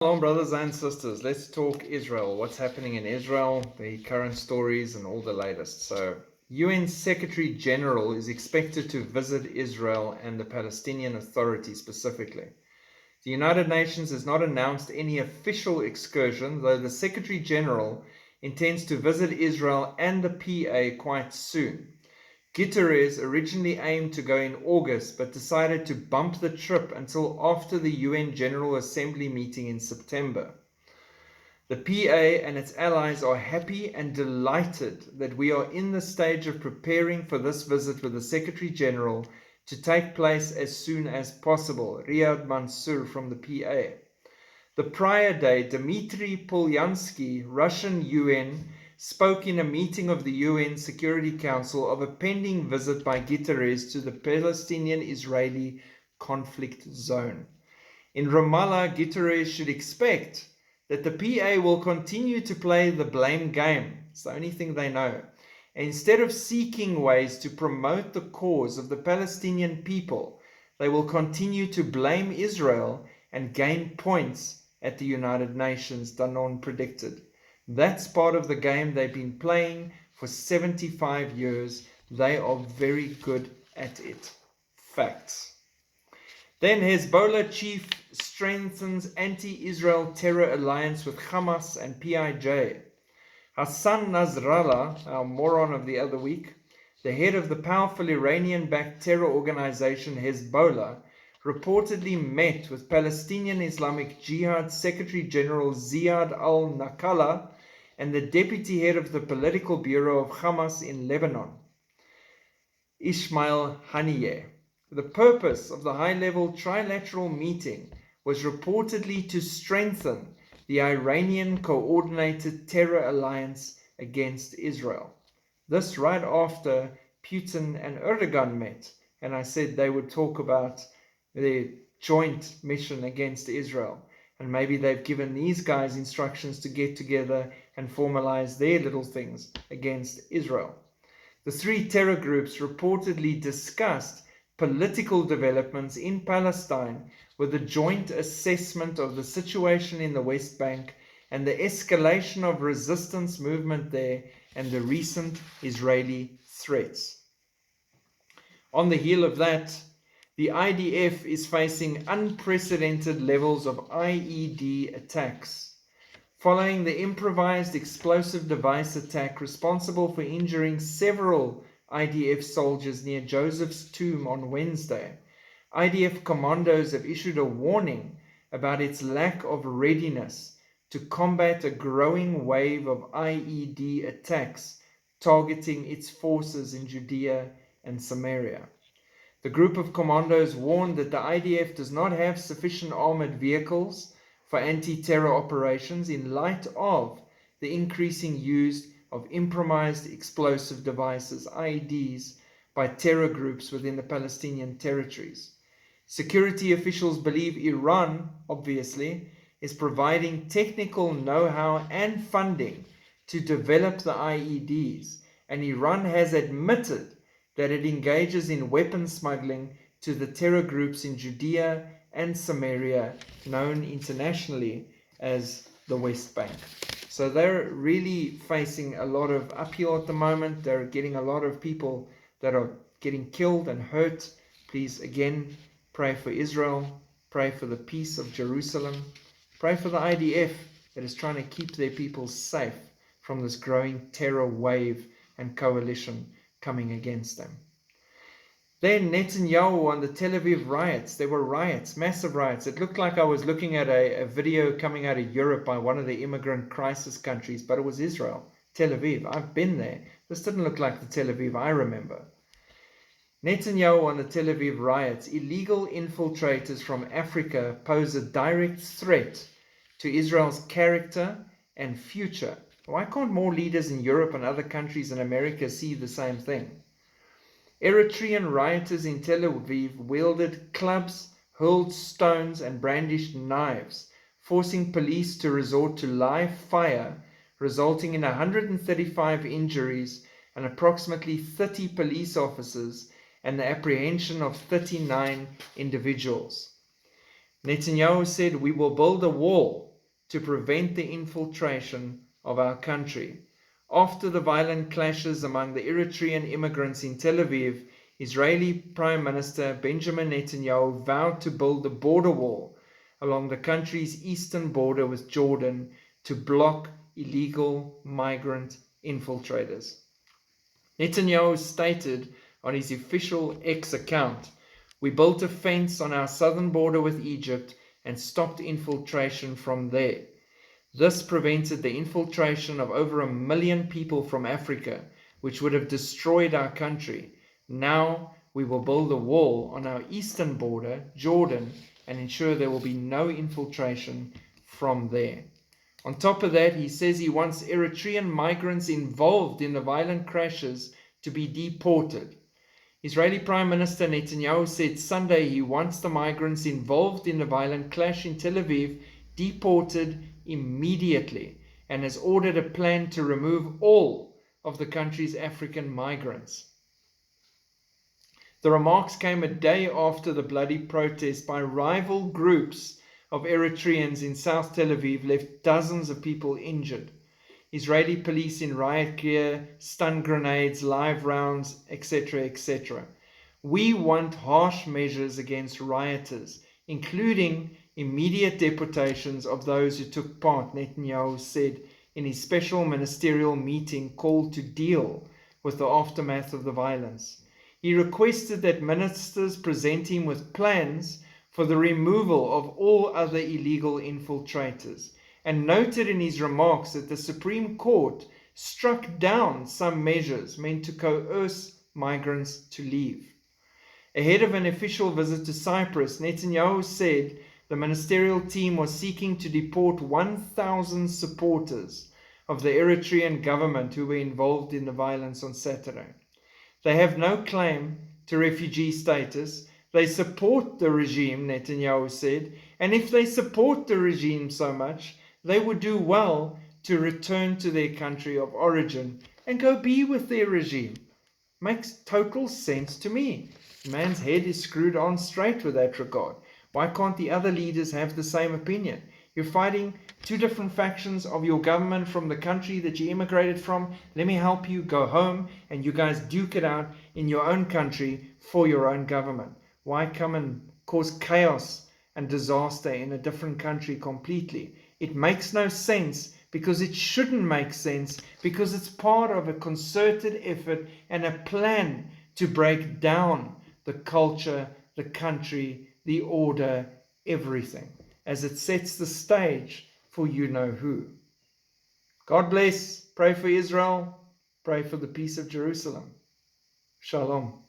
Shalom, brothers and sisters. Let's talk Israel. What's happening in Israel, the current stories, and all the latest. So, UN Secretary General is expected to visit Israel and the Palestinian Authority specifically. The United Nations has not announced any official excursion, though the Secretary General intends to visit Israel and the PA quite soon. Guterres originally aimed to go in August, but decided to bump the trip until after the UN General Assembly meeting in September. The PA and its allies are happy and delighted that we are in the stage of preparing for this visit with the Secretary General to take place as soon as possible. Riyad Mansour from the PA. The prior day, Dmitry Polyansky, Russian UN, spoke in a meeting of the UN Security Council of a pending visit by Guterres to the Palestinian-Israeli conflict zone. In Ramallah, Guterres should expect that the PA will continue to play the blame game. It's the only thing they know. And instead of seeking ways to promote the cause of the Palestinian people, they will continue to blame Israel and gain points at the United Nations, Danon predicted. That's part of the game they've been playing for 75 years. They are very good at it. Facts. Then Hezbollah chief strengthens anti-Israel terror alliance with Hamas and PIJ. Hassan Nasrallah, our moron of the other week, the head of the powerful Iranian-backed terror organization Hezbollah, reportedly met with Palestinian Islamic Jihad Secretary General Ziad al-Nakala and the deputy head of the political bureau of Hamas in Lebanon, Ismail Haniyeh. The purpose of the high-level trilateral meeting was reportedly to strengthen the Iranian coordinated terror alliance against Israel. This right after Putin and Erdogan met, and I said they would talk about their joint mission against Israel. And maybe they've given these guys instructions to get together and formalize their little things against Israel. The three terror groups reportedly discussed political developments in Palestine with a joint assessment of the situation in the West Bank and the escalation of resistance movement there and the recent Israeli threats. On the heel of that, the IDF is facing unprecedented levels of IED attacks, following the improvised explosive device attack responsible for injuring several IDF soldiers near Joseph's tomb on Wednesday. IDF commandos have issued a warning about its lack of readiness to combat a growing wave of IED attacks targeting its forces in Judea and Samaria. The group of commandos warned that the IDF does not have sufficient armored vehicles for anti-terror operations in light of the increasing use of improvised explosive devices, IEDs, by terror groups within the Palestinian territories. Security officials believe Iran, obviously, is providing technical know-how and funding to develop the IEDs, and Iran has admitted that it engages in weapon smuggling to the terror groups in Judea and Samaria, known internationally as the West Bank. So they're really facing a lot of upheaval at the moment. They're getting a lot of people that are getting killed and hurt. Please, again, pray for Israel. Pray for the peace of Jerusalem. Pray for the IDF that is trying to keep their people safe from this growing terror wave and coalition coming against them. Then Netanyahu on the Tel Aviv riots. There were riots, massive riots. It looked like I was looking at a video coming out of Europe by one of the immigrant crisis countries, but it was Israel, Tel Aviv. I've been there. This didn't look like the Tel Aviv I remember. Netanyahu on the Tel Aviv riots. Illegal infiltrators from Africa pose a direct threat to Israel's character and future. Why can't more leaders in Europe and other countries in America see the same thing? Eritrean rioters in Tel Aviv wielded clubs, hurled stones, and brandished knives, forcing police to resort to live fire, resulting in 135 injuries and approximately 30 police officers and the apprehension of 39 individuals. Netanyahu said, "We will build a wall to prevent the infiltration of our country. After the violent clashes among the Eritrean immigrants in Tel Aviv, Israeli Prime Minister Benjamin Netanyahu vowed to build a border wall along the country's eastern border with Jordan to block illegal migrant infiltrators. Netanyahu stated on his official X account, "We built a fence on our southern border with Egypt and stopped infiltration from there. This prevented the infiltration of over 1 million people from Africa, which would have destroyed our country. Now we will build a wall on our eastern border, Jordan, and ensure there will be no infiltration from there." On top of that, he says he wants Eritrean migrants involved in the violent crashes to be deported. Israeli Prime Minister Netanyahu said Sunday he wants the migrants involved in the violent clash in Tel Aviv deported immediately and has ordered a plan to remove all of the country's African migrants. The remarks came a day after the bloody protest by rival groups of Eritreans in South Tel Aviv left dozens of people injured. Israeli police in riot gear, stun grenades, live rounds, etc., etc. "We want harsh measures against rioters, including immediate deportations of those who took part," Netanyahu said in his special ministerial meeting called to deal with the aftermath of the violence. He requested that ministers present him with plans for the removal of all other illegal infiltrators, and noted in his remarks that the Supreme Court struck down some measures meant to coerce migrants to leave. Ahead of an official visit to Cyprus, Netanyahu said the ministerial team was seeking to deport 1,000 supporters of the Eritrean government who were involved in the violence on Saturday. They have no claim to refugee status. They support the regime, Netanyahu said, and if they support the regime so much, they would do well to return to their country of origin and go be with their regime. Makes total sense to me. The man's head is screwed on straight with that regard. Why can't the other leaders have the same opinion? You're fighting two different factions of your government from the country that you immigrated from. Let me help you go home and you guys duke it out in your own country for your own government. Why come and cause chaos and disaster in a different country completely? It makes no sense because it shouldn't make sense, because it's part of a concerted effort and a plan to break down the culture, the country, the order, everything, as it sets the stage for you know who. God bless. Pray for Israel. Pray for the peace of Jerusalem. Shalom.